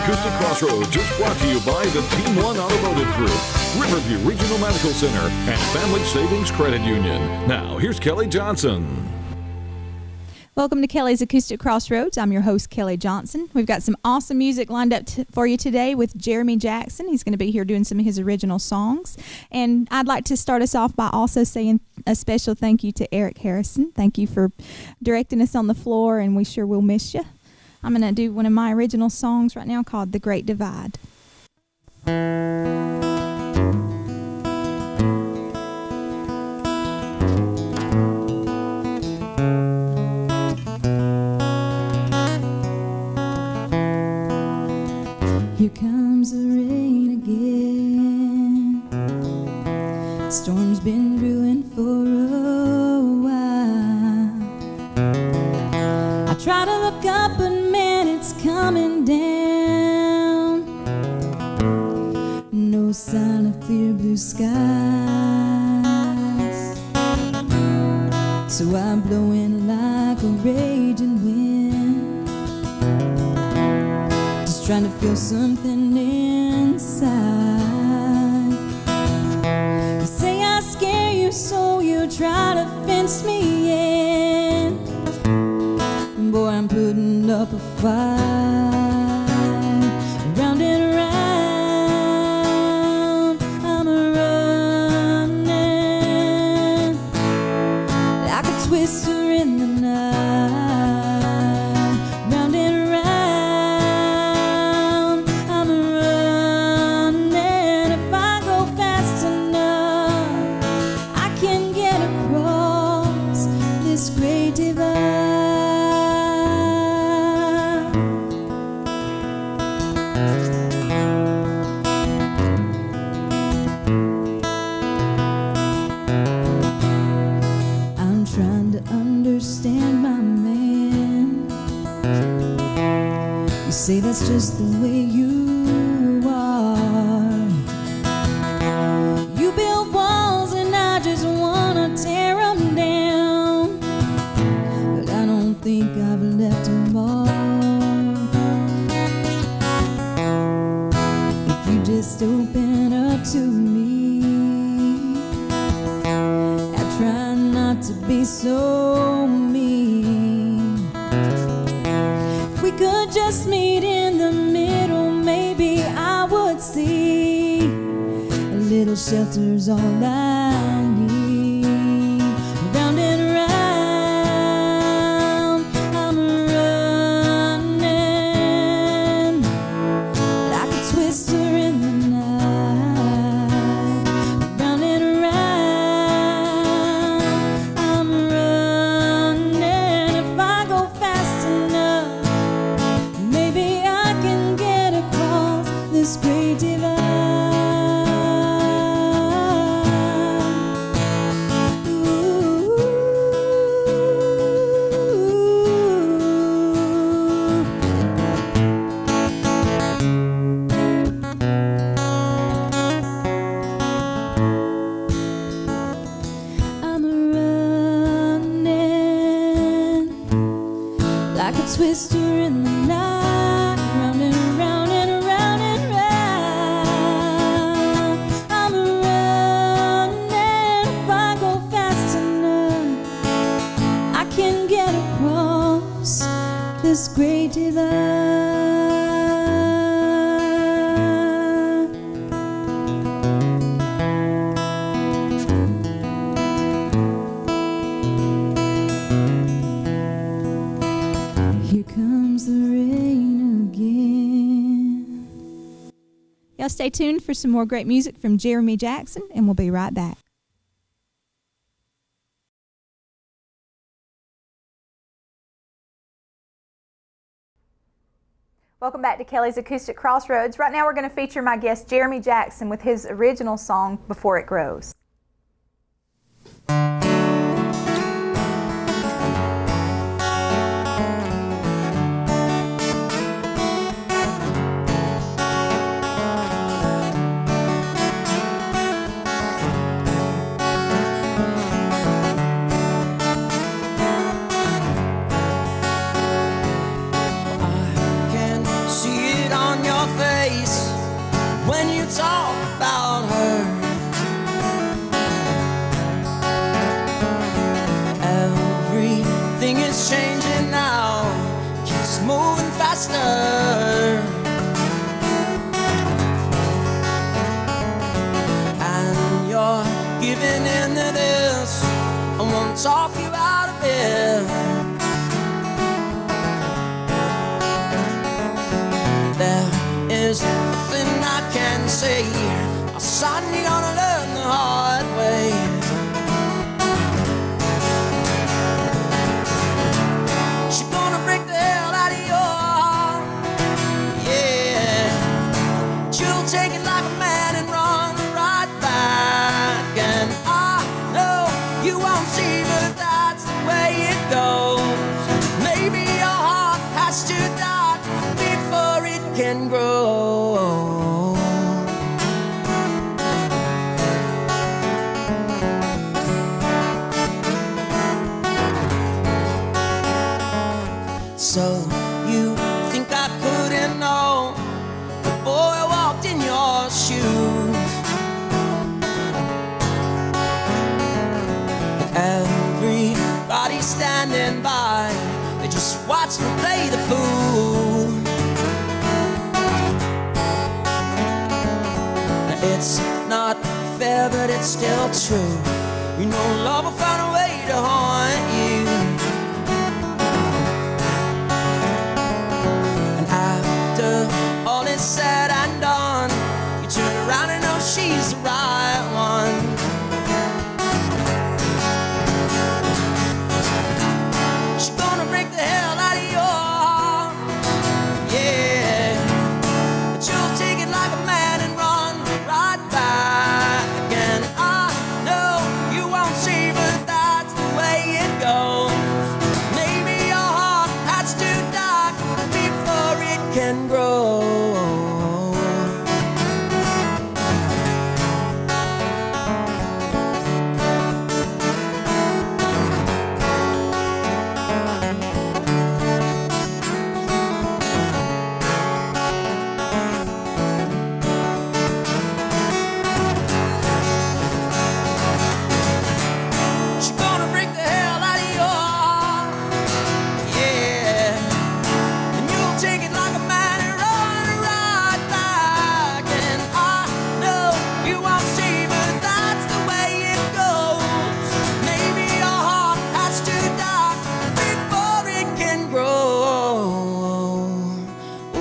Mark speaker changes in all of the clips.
Speaker 1: Acoustic Crossroads is brought to you by the Team One Automotive Group, Riverview Regional Medical Center, and Family Savings Credit Union. Now, here's Kelli Johnson.
Speaker 2: Welcome to Kelli's Acoustic Crossroads. I'm your host, Kelli Johnson. We've got some awesome music lined up for you today with Jeremy Jackson. He's going to be here doing some of his original songs. And I'd like to start us off by also saying a special thank you to Eric Harrison. Thank you for directing us on the floor, and we sure will miss you. I'm going to do one of my original songs right now called The Great Divide. Here comes the rain again. Storm's been brewing for a while. I try to look up, but man, it's coming down. No sign of clear blue skies. So I'm blowing like a raging wind, trying to feel something inside. You say I scare you, so you try to fence me in. Boy, I'm putting up a fight. Round and round, I'm running like a twister in the night. Round and round, say that's just the way you are. You build walls and I just wanna tear them down, but I don't think I've left them all. If you just open up to me, I try not to be so mean. If we could just meet in the middle, maybe I would see a little shelter's all I need. Round and round, I'm running like a twister in the night. Round and round, I'm running. If I go fast enough, maybe I can get across this great divide. Ooh. I'm running like a twister in the night, round and round and round and round. I'm running. If I go fast enough, I can get across this great divide. Here comes the rain again. Y'all stay tuned for some more great music from Jeremy Jackson, and we'll be right back. Welcome back to Kelli's Acoustic Crossroads. Right now we're going to feature my guest Jeremy Jackson with his original song, Before It Grows.
Speaker 3: I can see it on your face when you talk about her. Everything is changing now, keeps moving faster. And you're giving in to this, I won't talk you out of it. There is nothing I can say, my son, you're gonna learn the hard way. She's gonna break the hell out of your heart, yeah. She'll take it like a man and run right back. And I know you won't see, but that's the way it goes. Maybe your heart has to die before it can grow. So you think I couldn't know before I walked in your shoes? Everybody standing by, they just watch me play the fool. It's not fair, but it's still true. You know love will find a way to haunt you. And after all is said and done, you turn around and know she's the right one. She's gonna break the hell out of your heart, yeah. But you'll take it like a man and run right back. And I know you won't see, but that's the way it goes. Maybe your heart has to die before it can grow. She's gonna break the hell out of your heart, yeah. And you'll take it like a man and run right back. And I know you won't see, but that's the way it goes. Maybe your heart has to die before it can grow. Oh.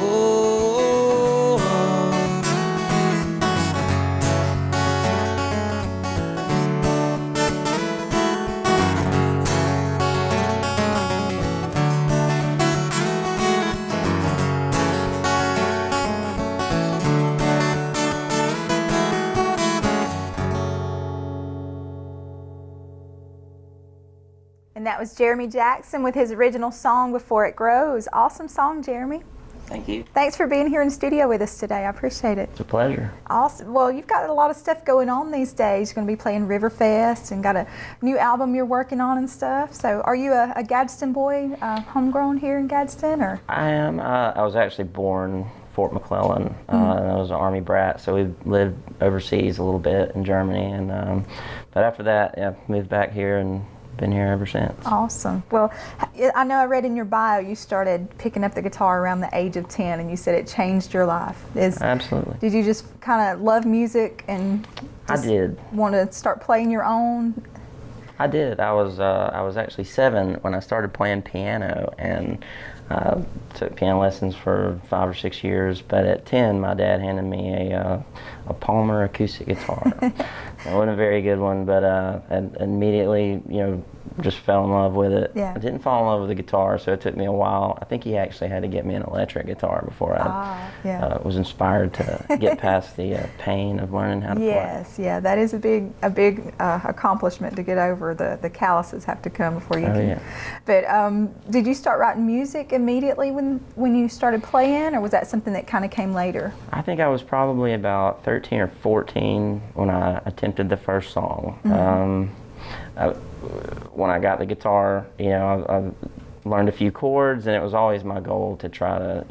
Speaker 4: And that was Jeremy Jackson with his original song, Before It Grows. Awesome song, Jeremy.
Speaker 3: Thank you.
Speaker 4: Thanks for being here in the studio with us today. I appreciate it.
Speaker 5: It's a pleasure.
Speaker 4: Awesome. Well, you've got a lot of stuff going on these days. You're going to be playing Riverfest and got a new album you're working on and stuff. So are you a Gadsden boy, homegrown here in Gadsden? Or?
Speaker 5: I am. I was actually born Fort McClellan, and I was an Army brat, so we lived overseas a little bit in Germany. And but after that, yeah, moved back here and been here ever since.
Speaker 4: Awesome. Well, I know I read in your bio you started picking up the guitar around the age of 10, and you said it changed your life.
Speaker 5: Absolutely.
Speaker 4: Did you just kind of love music and
Speaker 5: I did.
Speaker 4: want to start playing your own?
Speaker 5: I did. I was actually 7 when I started playing piano, and took piano lessons for 5 or 6 years. But at 10, my dad handed me a Palmer acoustic guitar. It wasn't a very good one, but and immediately, just fell in love with it.
Speaker 4: Yeah.
Speaker 5: I didn't fall in love with the guitar, so it took me a while. I think he actually had to get me an electric guitar before I was inspired to get past the pain of learning how to play.
Speaker 4: Yes, yeah, that is a big accomplishment to get over. The calluses have to come before you can.
Speaker 5: Yeah.
Speaker 4: But did you start writing music immediately when you started playing, or was that something that kind of came later?
Speaker 5: I think I was probably about 13 or 14 when I attempted the first song. Mm-hmm. When I got the guitar, I learned a few chords, and it was always my goal to try to,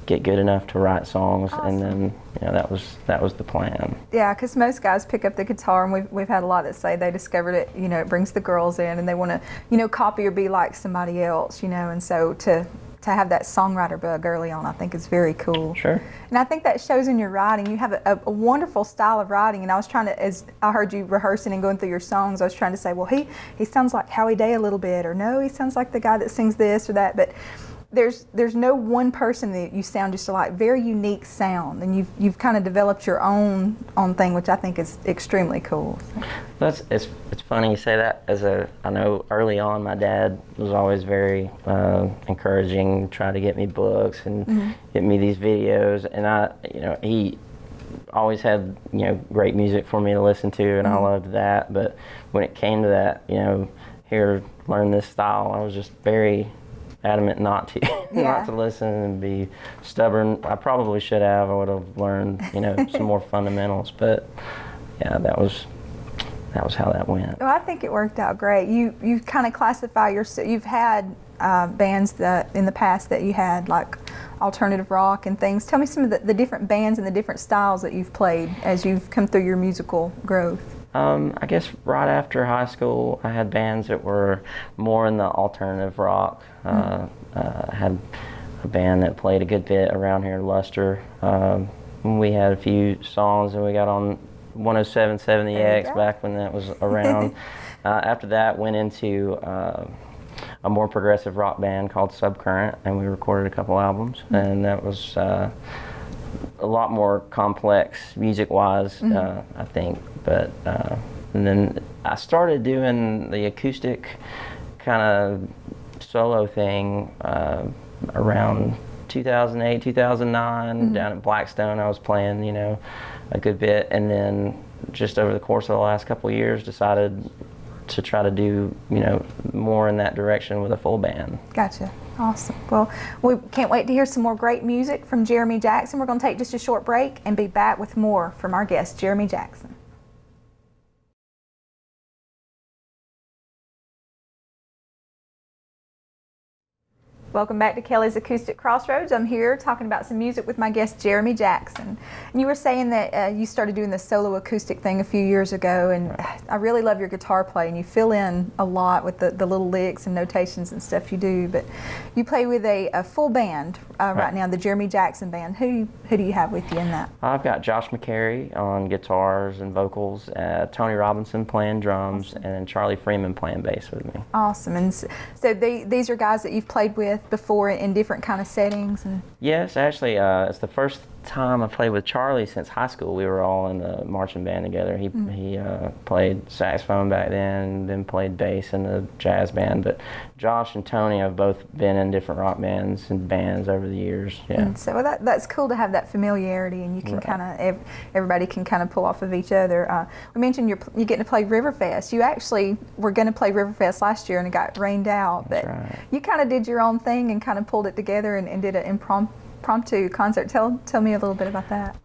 Speaker 5: get good enough to write songs,
Speaker 4: Awesome.
Speaker 5: and then that was the plan.
Speaker 4: Yeah, because most guys pick up the guitar, and we've had a lot that say they discovered it. It brings the girls in, and they want to copy or be like somebody else. And so to have that songwriter bug early on, I think is very cool.
Speaker 5: Sure.
Speaker 4: And I think that shows in your writing. You have a wonderful style of writing, and I was trying to, as I heard you rehearsing and going through your songs, I was trying to say, well, he sounds like Howie Day a little bit, or no, he sounds like the guy that sings this or that, but there's no one person that you sound just alike. Very unique sound, and you've kind of developed your own thing, which I think is extremely cool.
Speaker 5: It's funny you say that. I know early on my dad was always very encouraging, trying to get me books and get me these videos, and he always had great music for me to listen to, and I loved that. But when it came to that, here, learn this style, I was just very adamant not to not to listen and be stubborn. I probably should have. I would have learned some more fundamentals, but yeah, that was how that went.
Speaker 4: Well, I think it worked out great. You kind of classify you've had bands in the past that you had, like alternative rock and things. Tell me some of the different bands and the different styles that you've played as you've come through your musical growth.
Speaker 5: I guess right after high school, I had bands that were more in the alternative rock. I had a band that played a good bit around here in Luster. We had a few songs, and we got on 107.70X back when that was around. After that, went into a more progressive rock band called Subcurrent, and we recorded a couple albums, and that was a lot more complex music-wise, I think. But and then I started doing the acoustic kind of solo thing around 2008, 2009. Down at Blackstone, I was playing, a good bit, and then just over the course of the last couple of years, decided to try to do, more in that direction with a full band.
Speaker 4: Gotcha. Awesome. Well, we can't wait to hear some more great music from Jeremy Jackson. We're going to take just a short break and be back with more from our guest, Jeremy Jackson. Welcome back to Kelli's Acoustic Crossroads. I'm here talking about some music with my guest, Jeremy Jackson. And you were saying that you started doing the solo acoustic thing a few years ago, and I really love your guitar playing. You fill in a lot with the little licks and notations and stuff you do, but you play with a full band right now, the Jeremy Jackson Band. Who do you have with you in that?
Speaker 5: I've got Josh McCary on guitars and vocals, Tony Robinson playing drums, and then Charlie Freeman playing bass with me.
Speaker 4: Awesome. And so these are guys that you've played with before in different kind of settings?
Speaker 5: Yes, actually, it's the first time I played with Charlie since high school. We were all in the marching band together. He played saxophone back then played bass in the jazz band. But Josh and Tony have both been in different rock bands and bands over the years. Yeah.
Speaker 4: And so that's cool to have that familiarity, and you can kind of everybody can kind of pull off of each other. We mentioned you're getting to play Riverfest. You actually were going to play Riverfest last year, and it got rained out. But you kind of did your own thing and kind of pulled it together and did an impromptu concert. Tell me a little bit about that.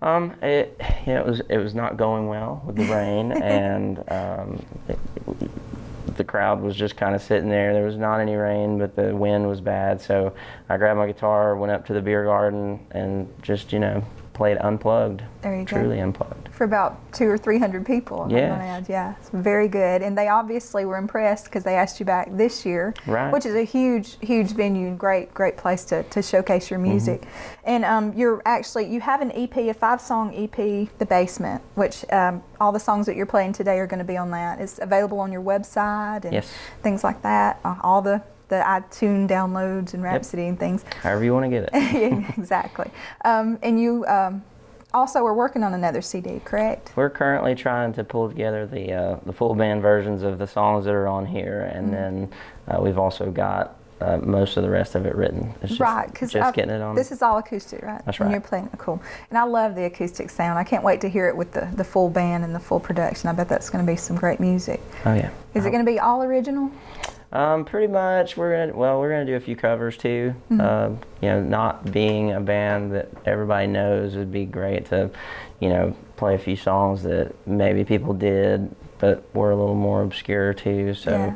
Speaker 5: It was not going well with the rain, and the crowd was just kind of sitting there. There was not any rain, but the wind was bad. So I grabbed my guitar, went up to the beer garden, and just played unplugged. There you go. Truly unplugged.
Speaker 4: For about 200 or 300 people. Yeah, it's very good. And they obviously were impressed because they asked you back this year, which is a huge venue and great place to showcase your music. And you have an EP, a 5-song EP, The Basement, which all the songs that you're playing today are going to be on that. It's available on your website and things like that. All the iTunes downloads and Rhapsody and things.
Speaker 5: However you want to get it.
Speaker 4: Yeah, exactly. And you also are working on another CD, correct?
Speaker 5: We're currently trying to pull together the full band versions of the songs that are on here, and then we've also got most of the rest of it written. It's just getting it on.
Speaker 4: This is all acoustic, right?
Speaker 5: That's right.
Speaker 4: And you're playing, cool. And I love the acoustic sound. I can't wait to hear it with the full band and the full production. I bet that's going to be some great music.
Speaker 5: Oh yeah.
Speaker 4: Is it going to be all original?
Speaker 5: Pretty much. We're gonna do a few covers too. Not being a band that everybody knows, would be great to, play a few songs that maybe people did, but were a little more obscure too. So,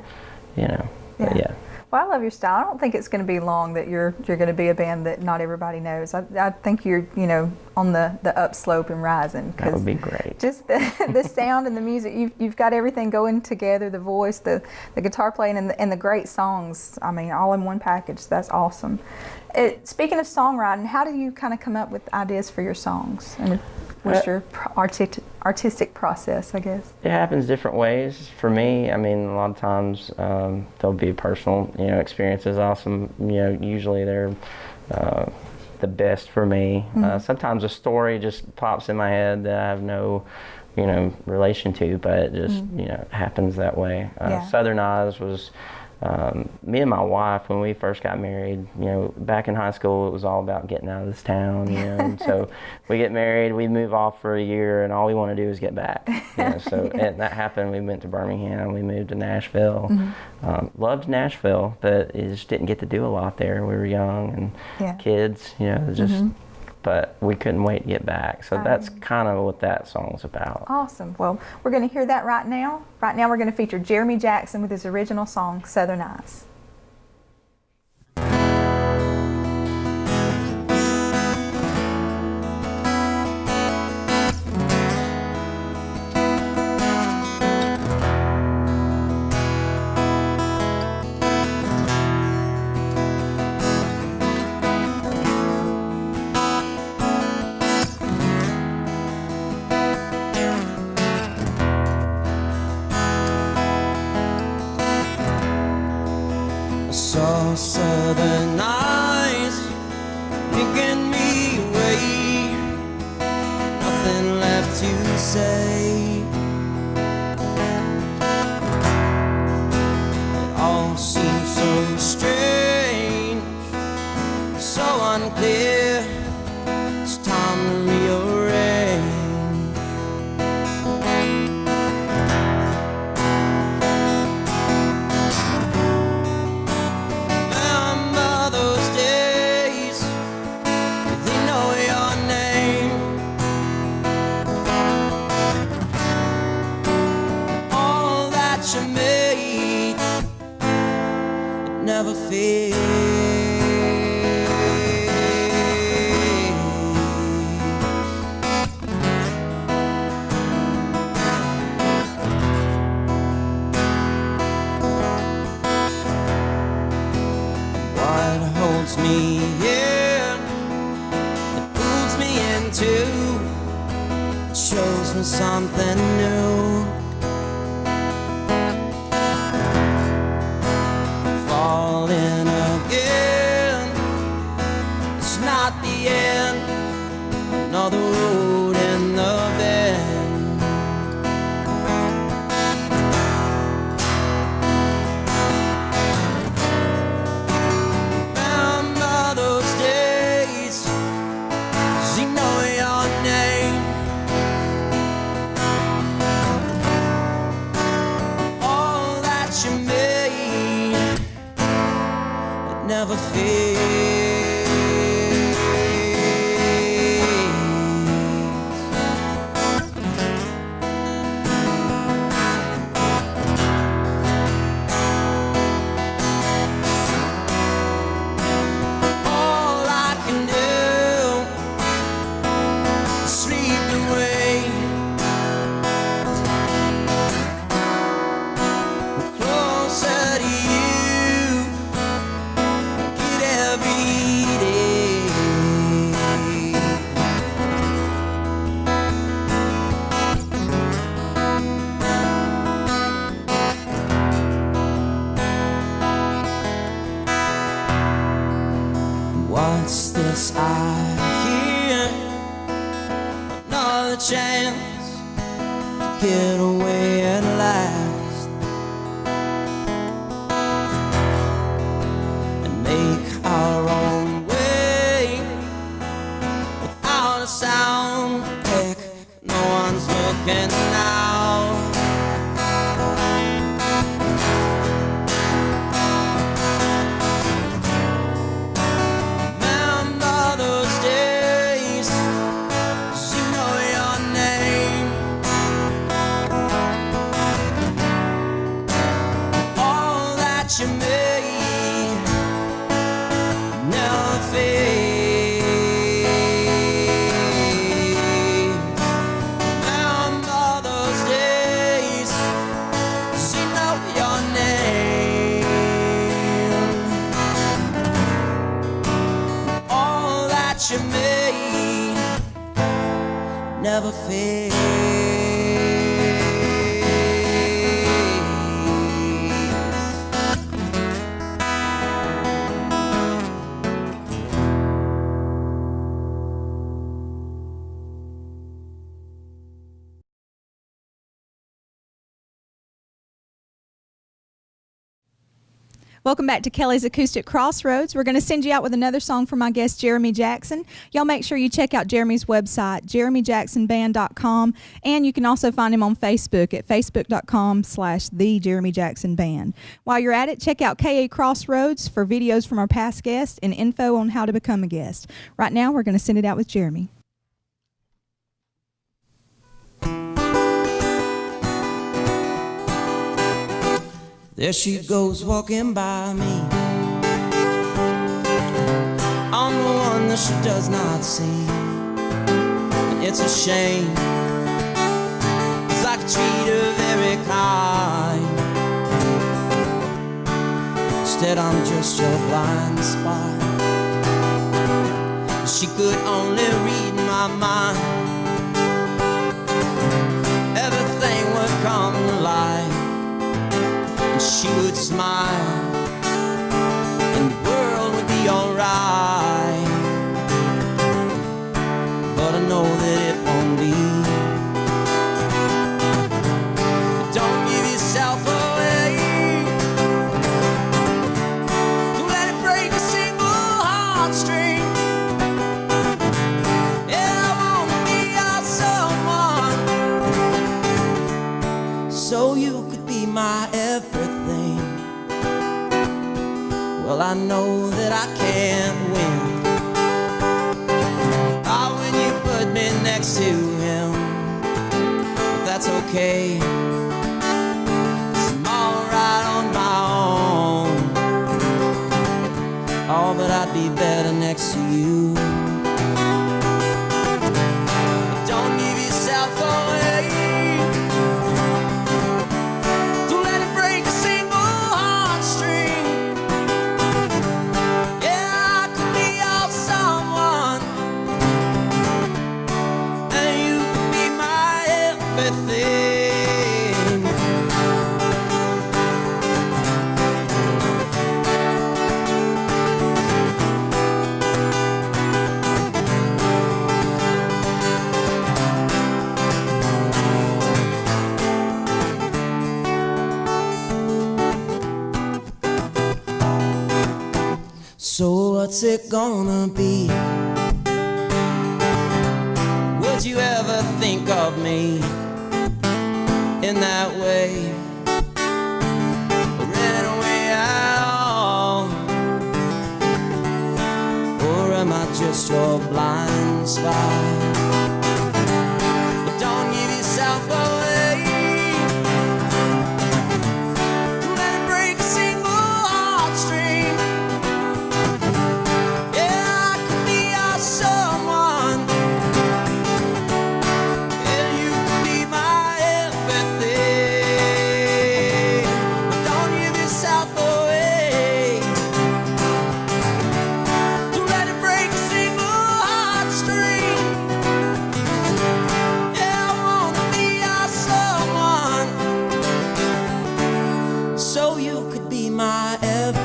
Speaker 5: But yeah.
Speaker 4: Well, I love your style. I don't think it's going to be long that you're going to be a band that not everybody knows. I think you're on the upslope and rising.
Speaker 5: That would be great.
Speaker 4: Just the sound and the music. You've got everything going together. The voice, the guitar playing, and the great songs. I mean, all in one package. That's awesome. Speaking of songwriting, how do you kind of come up with ideas for your songs? And what's your artistic process, I guess? It
Speaker 5: happens different ways. For me, I mean, a lot of times there'll be personal, experiences. Awesome, usually they're the best for me. Sometimes a story just pops in my head that I have no, relation to, but it just, happens that way. Southern Eyes was. Me and my wife, when we first got married, back in high school, it was all about getting out of this town, and so we get married, we move off for a year, and all we want to do is get back. So and that happened. We went to Birmingham, we moved to Nashville. Loved Nashville, but it just didn't get to do a lot there. We were young and kids, just. But we couldn't wait to get back. So that's kind of what that song's about.
Speaker 4: Awesome. Well, we're going to hear that right now. Right now we're going to feature Jeremy Jackson with his original song, Southern Eyes.
Speaker 3: Saw southern eyes making me wait, nothing left to say. It all seems so strange, so unclear. It's time to rearrange. Never fades. What holds me here, it pulls me into, it shows me something new. Falling again, it's not the end, nor the road in the bend. Remember those days, 'cause you know your name. All that you made, never fades. All I can do is sleep away. Closer to you, every day. What's this I hear? Another chance to get away at last and make our own way without a sound. Heck, no one's looking now. Remember those days, 'cause you know your name. All that you made never fades.
Speaker 4: Welcome back to Kelli's Acoustic Crossroads. We're going to send you out with another song from my guest, Jeremy Jackson. Y'all make sure you check out Jeremy's website, jeremyjacksonband.com, and you can also find him on Facebook at facebook.com/TheJeremyJacksonBand. While you're at it, check out KA Crossroads for videos from our past guests and info on how to become a guest. Right now, we're going to send it out with Jeremy.
Speaker 3: There she goes walking by me. I'm the one that she does not see. And it's a shame, it's like I treat her very kind. Instead I'm just your blind spot. She could only read my mind. Everything would come to light. She would smile, and the world would be alright. But I know that it won't be. Don't give yourself away. Don't let it break a single heartstring. Yeah, I wanna be your someone, so you could be my everything. Well, I know that I can't win. Oh, when you put me next to him, but that's okay, 'cause I'm alright on my own. Oh, but I'd be better next to you. Don't give yourself away. So what's it gonna be? Would you ever think of me in that way? Or in a way at all? Or am I just your blind spot? But don't give yourself away. So you could be my everything.